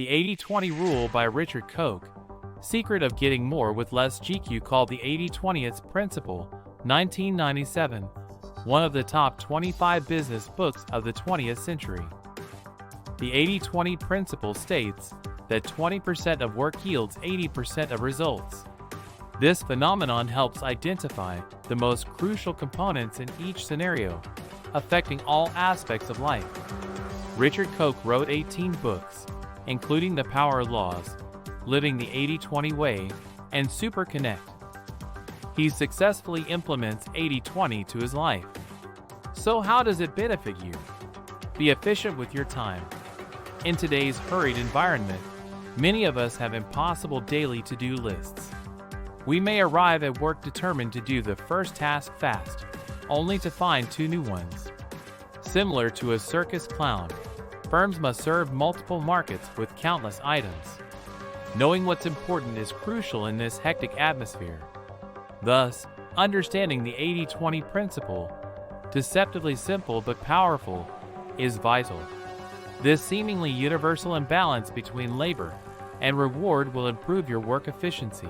The 80-20 Rule by Richard Koch, Secret of Getting More with Less GQ, called the 80-20 Principle, 1997, one of the top 25 business books of the 20th century. The 80-20 principle states that 20% of work yields 80% of results. This phenomenon helps identify the most crucial components in each scenario, affecting all aspects of life. Richard Koch wrote 18 books, including The Power Laws, Living the 80-20 Way, and Super Connect. He successfully implements 80-20 to his life. So how does it benefit you? Be efficient with your time. In today's hurried environment, many of us have impossible daily to-do lists. We may arrive at work determined to do the first task fast, only to find 2 new ones. Similar to a circus clown, firms must serve multiple markets with countless items. Knowing what's important is crucial in this hectic atmosphere. Thus, understanding the 80-20 principle, deceptively simple but powerful, is vital. This seemingly universal imbalance between labor and reward will improve your work efficiency.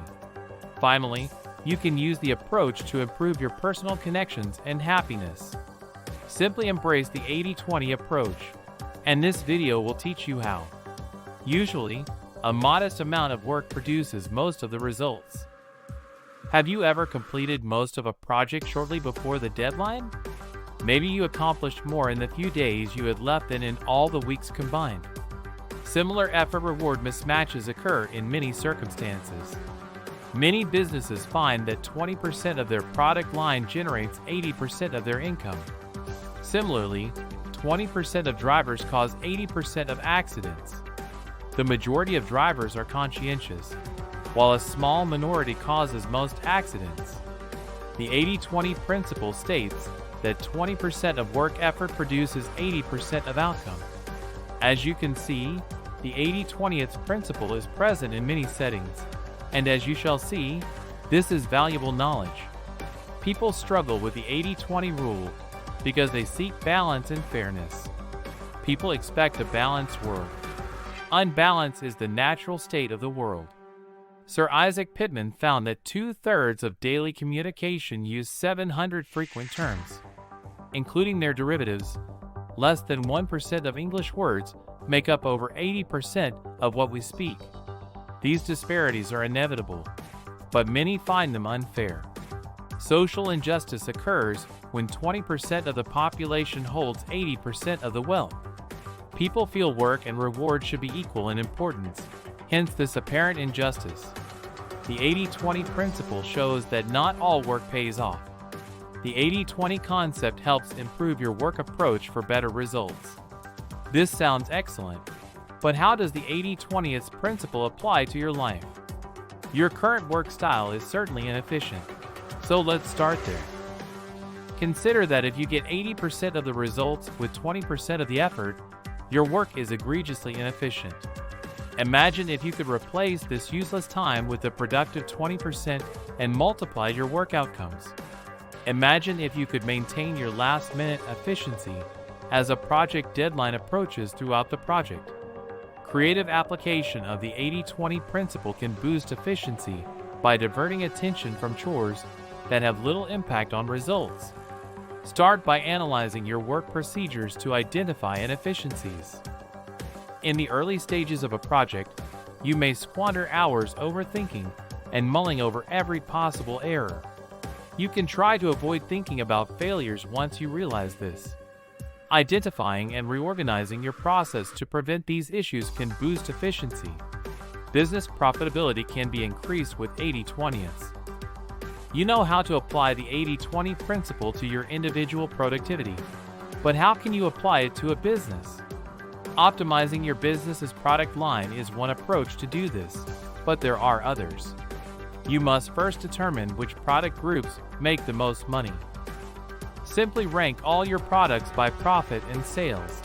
Finally, you can use the approach to improve your personal connections and happiness. Simply embrace the 80-20 approach, and this video will teach you how. Usually, a modest amount of work produces most of the results. Have you ever completed most of a project shortly before the deadline? Maybe you accomplished more in the few days you had left than in all the weeks combined. Similar effort-reward mismatches occur in many circumstances. Many businesses find that 20% of their product line generates 80% of their income. Similarly, 20% of drivers cause 80% of accidents. The majority of drivers are conscientious, while a small minority causes most accidents. The 80-20 principle states that 20% of work effort produces 80% of outcome. As you can see, the 80-20 principle is present in many settings, and as you shall see, this is valuable knowledge. People struggle with the 80-20 rule because they seek balance and fairness. People expect a balanced world. Unbalance is the natural state of the world. Sir Isaac Pitman found that 2/3 of daily communication use 700 frequent terms, including their derivatives. Less than 1% of English words make up over 80% of what we speak. These disparities are inevitable, but many find them unfair. Social injustice occurs when 20% of the population holds 80% of the wealth. People feel work and reward should be equal in importance, hence this apparent injustice. The 80-20 principle shows that not all work pays off. The 80-20 concept helps improve your work approach for better results. This sounds excellent, but how does the 80-20 principle apply to your life? Your current work style is certainly inefficient, so let's start there. Consider that if you get 80% of the results with 20% of the effort, your work is egregiously inefficient. Imagine if you could replace this useless time with the productive 20% and multiply your work outcomes. Imagine if you could maintain your last-minute efficiency as a project deadline approaches throughout the project. Creative application of the 80-20 principle can boost efficiency by diverting attention from chores that have little impact on results. Start by analyzing your work procedures to identify inefficiencies. In the early stages of a project, you may squander hours overthinking and mulling over every possible error. You can try to avoid thinking about failures once you realize this. Identifying and reorganizing your process to prevent these issues can boost efficiency. Business profitability can be increased with 80-20. You know how to apply the 80-20 principle to your individual productivity, but how can you apply it to a business? Optimizing your business's product line is one approach to do this, but there are others. You must first determine which product groups make the most money. Simply rank all your products by profit and sales,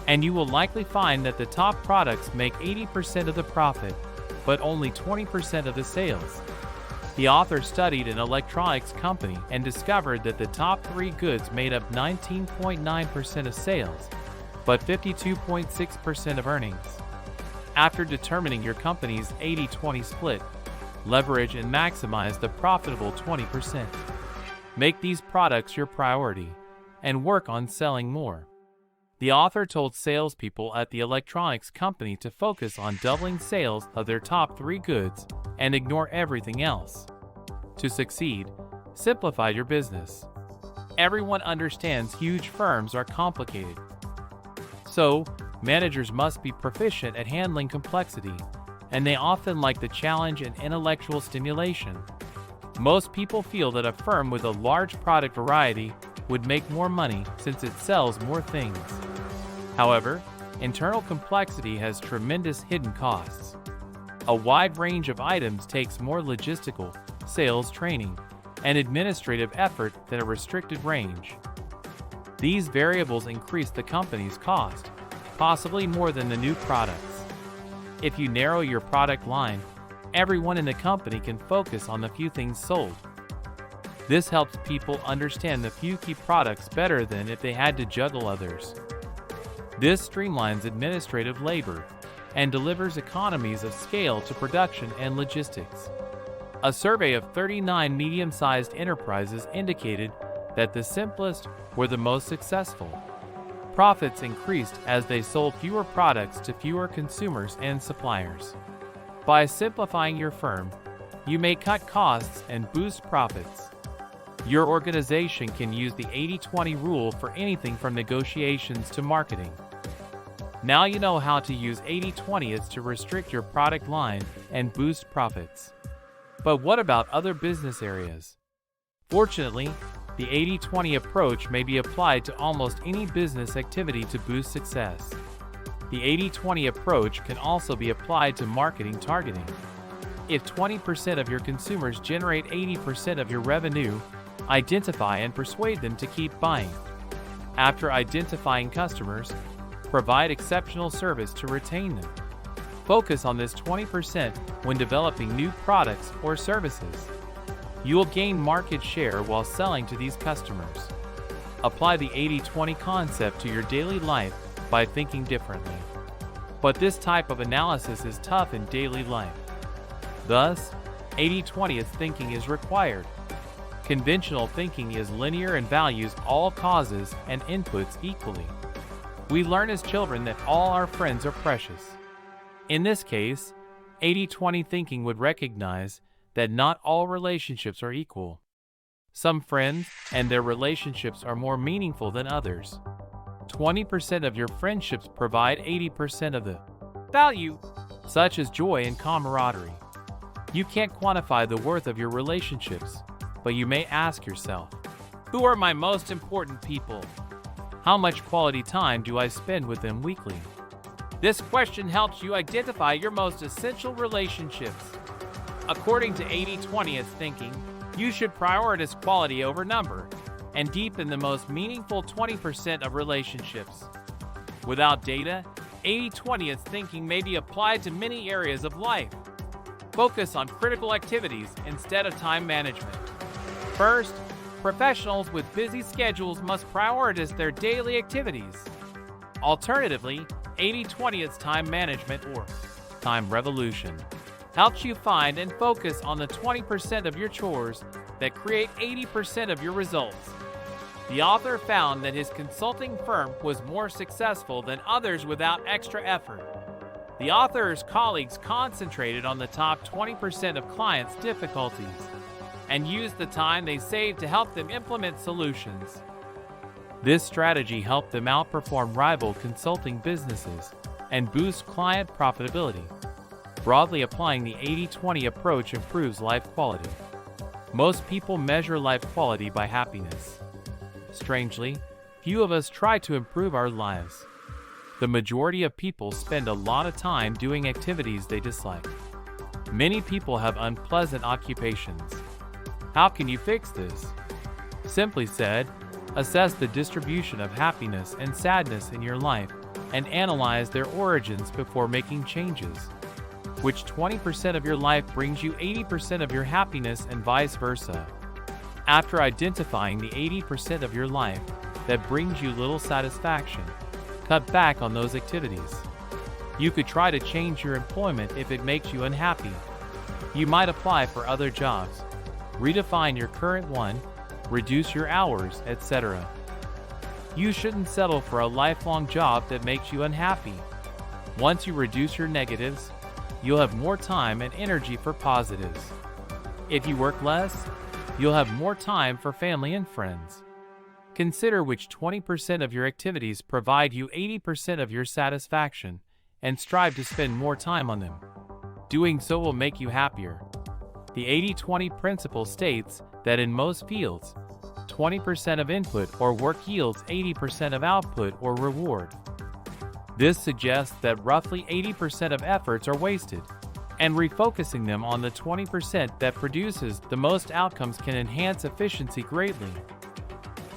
and you will likely find that the top products make 80% of the profit, but only 20% of the sales. The author studied an electronics company and discovered that the top 3 goods made up 19.9% of sales, but 52.6% of earnings. After determining your company's 80-20 split, leverage and maximize the profitable 20%. Make these products your priority and work on selling more. The author told salespeople at the electronics company to focus on doubling sales of their top 3 goods and ignore everything else. To succeed, simplify your business. Everyone understands huge firms are complicated. So, managers must be proficient at handling complexity, and they often like the challenge and intellectual stimulation. Most people feel that a firm with a large product variety would make more money since it sells more things. However, internal complexity has tremendous hidden costs. A wide range of items takes more logistical, sales training, and administrative effort than a restricted range. These variables increase the company's cost, possibly more than the new products. If you narrow your product line, everyone in the company can focus on the few things sold. This helps people understand the few key products better than if they had to juggle others. This streamlines administrative labor and delivers economies of scale to production and logistics. A survey of 39 medium-sized enterprises indicated that the simplest were the most successful. Profits increased as they sold fewer products to fewer consumers and suppliers. By simplifying your firm, you may cut costs and boost profits. Your organization can use the 80-20 rule for anything from negotiations to marketing. Now you know how to use 80-20s to restrict your product line and boost profits. But what about other business areas? Fortunately, the 80-20 approach may be applied to almost any business activity to boost success. The 80-20 approach can also be applied to marketing targeting. If 20% of your consumers generate 80% of your revenue, identify and persuade them to keep buying. After identifying customers, provide exceptional service to retain them. Focus on this 20% when developing new products or services. You will gain market share while selling to these customers. Apply the 80-20 concept to your daily life by thinking differently. But this type of analysis is tough in daily life. Thus, 80-20 thinking is required. Conventional thinking is linear and values all causes and inputs equally. We learn as children that all our friends are precious. In this case, 80-20 thinking would recognize that not all relationships are equal. Some friends and their relationships are more meaningful than others. 20% of your friendships provide 80% of the value, such as joy and camaraderie. You can't quantify the worth of your relationships, but you may ask yourself, who are my most important people? How much quality time do I spend with them weekly? This question helps you identify your most essential relationships. According to 80-20 thinking, you should prioritize quality over number and deepen the most meaningful 20% of relationships. Without data, 80-20 thinking may be applied to many areas of life. Focus on critical activities instead of time management. First, professionals with busy schedules must prioritize their daily activities. Alternatively, 80-20 time management or time revolution helps you find and focus on the 20% of your chores that create 80% of your results. The author found that his consulting firm was more successful than others without extra effort. The author's colleagues concentrated on the top 20% of clients' difficulties and used the time they saved to help them implement solutions. This strategy helped them outperform rival consulting businesses and boost client profitability. Broadly applying the 80-20 approach improves life quality. Most people measure life quality by happiness. Strangely, few of us try to improve our lives. The majority of people spend a lot of time doing activities they dislike. Many people have unpleasant occupations. How can you fix this? Simply said, assess the distribution of happiness and sadness in your life and analyze their origins before making changes. Which 20% of your life brings you 80% of your happiness and vice versa? After identifying the 80% of your life that brings you little satisfaction, cut back on those activities. You could try to change your employment if it makes you unhappy. You might apply for other jobs, redefine your current one, reduce your hours, etc. You shouldn't settle for a lifelong job that makes you unhappy. Once you reduce your negatives, you'll have more time and energy for positives. If you work less, you'll have more time for family and friends. Consider which 20% of your activities provide you 80% of your satisfaction, and strive to spend more time on them. Doing so will make you happier. The 80-20 principle states that in most fields, 20% of input or work yields 80% of output or reward. This suggests that roughly 80% of efforts are wasted, and refocusing them on the 20% that produces the most outcomes can enhance efficiency greatly.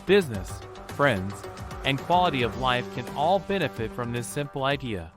Business, friends, and quality of life can all benefit from this simple idea.